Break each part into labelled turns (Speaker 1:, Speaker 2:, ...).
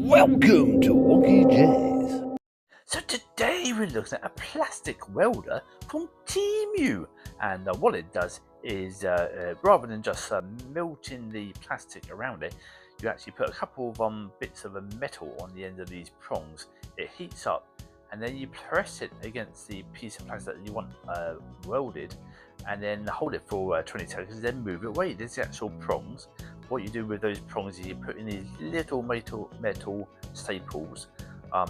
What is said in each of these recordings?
Speaker 1: Welcome to Wonkeyjase.
Speaker 2: So today we're looking at a plastic welder from TEMU, and what it does is rather than just melting the plastic around it, you actually put a couple of bits of a metal on the end of these prongs. It heats up, and then you press it against the piece of plastic that you want welded, and then hold it for 20 seconds, then move it away. There's the actual prongs. What you do with those prongs is you put in these little metal staples.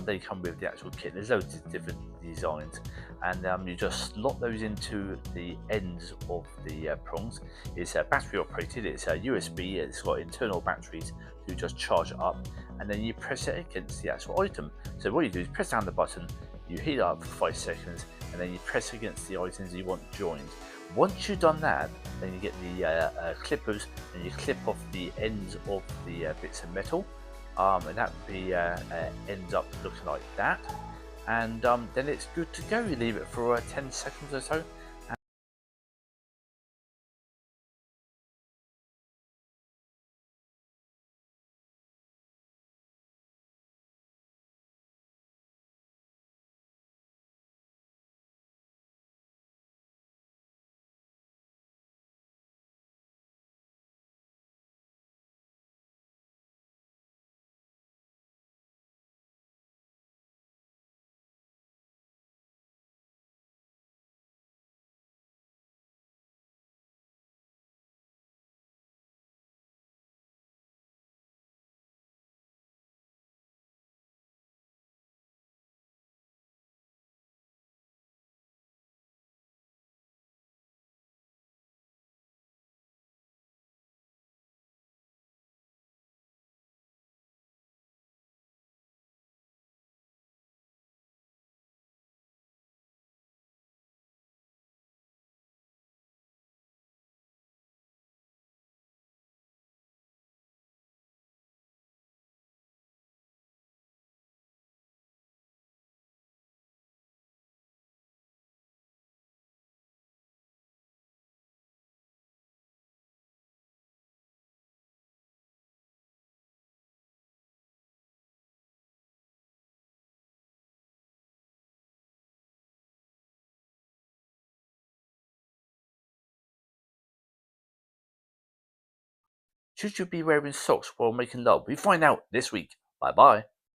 Speaker 2: They come with the actual kit. There's loads of different designs, and you just slot those into the ends of the prongs. It's battery operated. It's a USB. It's got internal batteries to just charge it up, and then you press it against the actual item. So what you do is press down the button, you heat it up for 5 seconds, and then you press against the items you want joined. Once you've done that, then you get the clippers, and you clip off the ends of the bits of metal. And that ends up looking like that, and then it's good to go. You leave it for 10 seconds or so. Should you be wearing socks while making love? We find out this week. Bye bye.